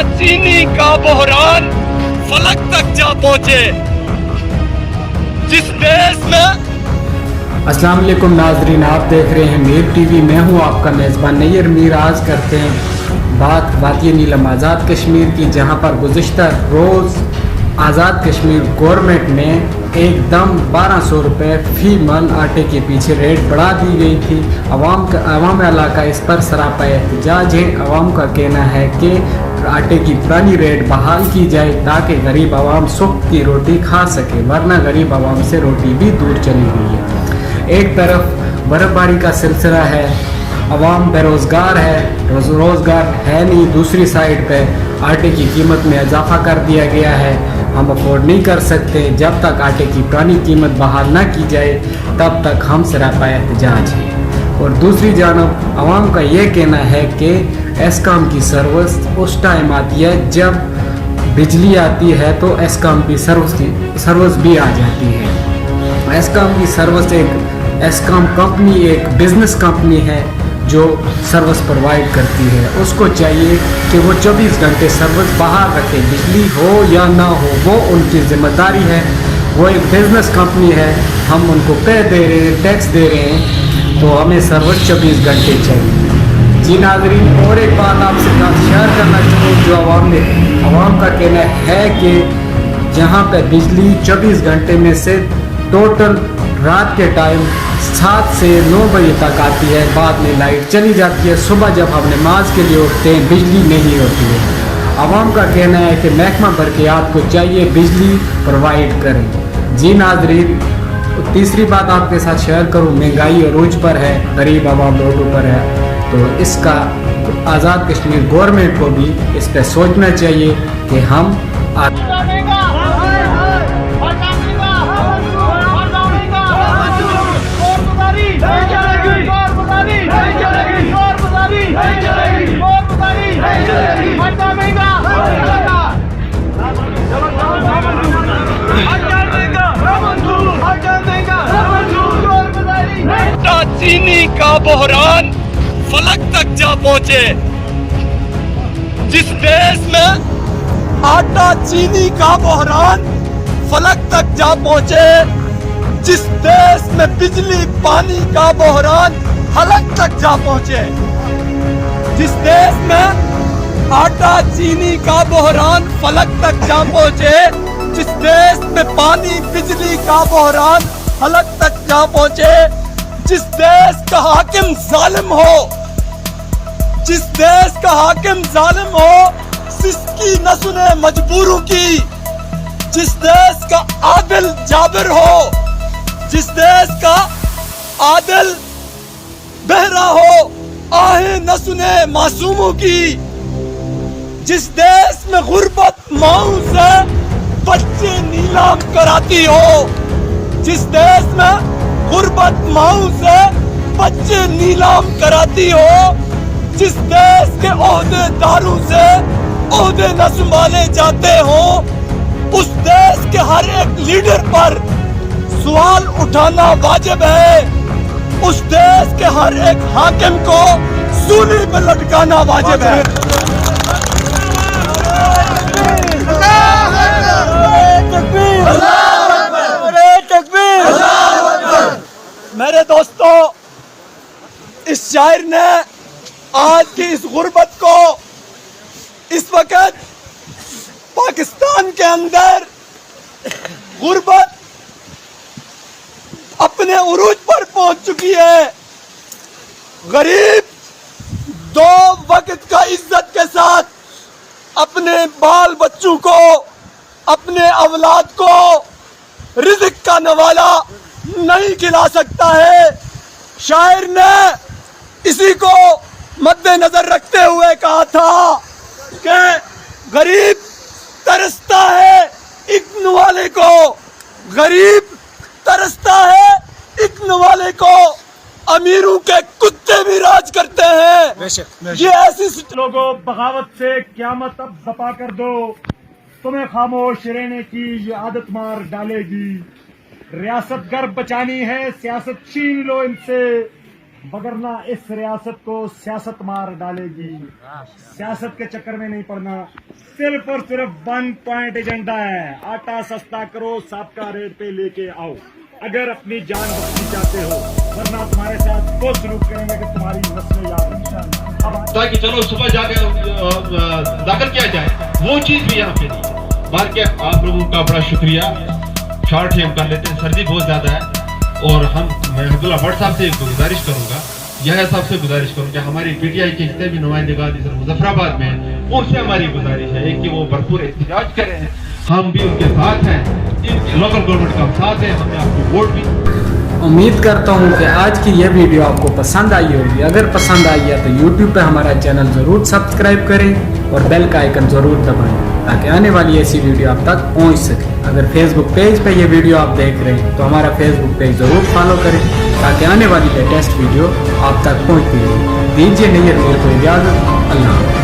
चीनी का बहरान फलक तक जा पहुंचे। जिस देश में अस्सलाम वालेकुम नाजरीन, आप देख रहे हैं मीर टीवी। मैं हूं आपका मेज़बान नैयर मीर। आज करते हैं बात वादिय नीलम आज़ाद कश्मीर की, जहां पर गुज़िश्ता रोज़ आज़ाद कश्मीर गवर्नमेंट ने एकदम 1200 रुपये फ़ी मन आटे के पीछे रेट बढ़ा दी गई थी। अवाम इलाका इस पर सरापा एहतजाज है। अवाम का कहना है कि आटे की पुरानी रेट बहाल की जाए ताकि गरीब आवाम सुख की रोटी खा सके, वरना गरीब आवाम से रोटी भी दूर चली गई है। एक तरफ बर्फबारी का सिलसिला है, अवाम बेरोज़गार है, रोज़गार है नहीं। दूसरी साइड पे आटे की कीमत में इजाफा कर दिया गया है। हम अफोर्ड नहीं कर सकते। जब तक आटे की पुरानी कीमत बहाल ना की जाए तब तक हम सरापा एहतजाज हैं। और दूसरी जानब अवाम का ये कहना है कि एस्काम की सर्विस उस टाइम आती है जब बिजली आती है, तो एस्काम की सर्विस भी आ जाती है। एस्काम की सर्विस एस्काम कंपनी एक बिजनेस कंपनी है जो सर्विस प्रोवाइड करती है। उसको चाहिए कि वो 24 घंटे सर्विस बहाल रखे, बिजली हो या ना हो, वो उनकी जिम्मेदारी है। वो एक बिजनेस कंपनी है, हम उनको पे दे रहे हैं, टैक्स दे रहे हैं, तो हमें सर्विस 24 घंटे चाहिए। जी नाज़रीन, और एक बात आपसे शेयर करना चाहूँ जो अवाम का कहना है कि जहाँ पे बिजली 24 घंटे में से टोटल रात के टाइम 7 से 9 बजे तक आती है, बाद में लाइट चली जाती है। सुबह जब हम नमाज के लिए उठते हैं बिजली नहीं होती है। आवाम का कहना है कि महकमा बरक़ियात को चाहिए बिजली प्रोवाइड करें। जी नाज़रीन, तीसरी बात आपके साथ शेयर करूं, महंगाई अरूज पर है, गरीब आवाम लोगों पर है, तो इसका आज़ाद कश्मीर गवर्नमेंट को भी इस पर सोचना चाहिए कि हम चीनी का बहरान फलक तक जा पहुंचे। जिस देश में आटा चीनी का बहरान फलक तक जा पहुंचे, जिस देश में बिजली पानी का बहरान फलक तक जा पहुंचे, जिस देश में आटा चीनी का बहरान फलक तक जा पहुंचे, जिस देश में पानी बिजली का बहरान फलक तक जा पहुंचे, जिस देश का हाकिम जालिम हो, जिस देश का हाकिम जालिम हो, जिसकी न सुने मजबूरों की, जिस देश का आदिल जाबिर हो, जिस देश का आदिल बहरा हो, आहें न सुने मासूमों की, जिस देश में गुर्बत माओं से बच्चे नीलाम कराती हो, जिस देश में गुर्बत माओं से बच्चे नीलाम कराती हो, जिस देश के ओहदेदारों से ओहदे न संभाले जाते हो, उस देश के हर एक लीडर पर सवाल उठाना वाजिब है। उस देश के हर एक हाकिम को सूली पर लटकाना वाजिब है। मेरे दोस्तों, इस शायर ने आज की इस गुर्बत को, इस वक्त पाकिस्तान के अंदर गुर्बत अपने उरूज पर पहुंच चुकी है। गरीब 2 वक्त का इज्जत के साथ अपने बाल बच्चों को, अपने औलाद को रिज़्क़ का नवाला नहीं खिला सकता है। शायर ने इसी को मद्देनजर रखते हुए कहा था कि गरीब तरसता है इक्न वाले को, गरीब तरसता है इक्न वाले को, अमीरों के कुत्ते भी राज करते हैं। ये ऐसी लोगों, बगावत से क़यामत अब बपा कर दो, तुम्हें खामोश रहने की ये आदत मार डालेगी। रियासत गर बचानी है, सियासत छीन लो इनसे, वगरना इस रियासत को सियासत मार डालेगी। सियासत के चक्कर में नहीं पड़ना, सिर्फ और सिर्फ 1 पॉइंट एजेंडा है, आटा सस्ता करो, सबका रेट पे लेके आओ। अगर अपनी जान बचानी चाहते हो, वरना तुम्हारे साथ वो सलूक करेंगे कि तुम्हारी नस्लें याद रखेंगी। ताकि चलो सुबह जाकर दाखिल किया जाए, वो चीज भी यहाँ पे नहीं। बार के आप लोगों का बड़ा शुक्रिया। शॉर्ट ही हम कर लेते हैं, सर्दी बहुत ज्यादा है और मैं अब्दुल्ला भट्ट साहब से गुजारिश करूंगा, यह साहब से गुजारिश करूंगा, हमारी पीटीआई के जितने भी नुमाइंदगान इधर मुजफ्फराबाद में, उनसे हमारी गुजारिश है कि वो भरपूर एहतजाज करें। हम भी उनके साथ हैं, लोकल गवर्नमेंट का साथ है, हमने आपको वोट भी। उम्मीद करता हूँ कि आज की यह वीडियो आपको पसंद आई होगी। अगर पसंद आई है तो YouTube पे हमारा चैनल ज़रूर सब्सक्राइब करें और बेल का आइकन ज़रूर दबाएं ताकि आने वाली ऐसी वीडियो आप तक पहुँच सके। अगर Facebook पेज पे ये वीडियो आप देख रहे हैं तो हमारा Facebook पेज ज़रूर फॉलो करें ताकि आने वाली लेटेस्ट वीडियो आप तक पहुँचती रहे। दीजिए नहीं को इजाज़त। अल्लाह।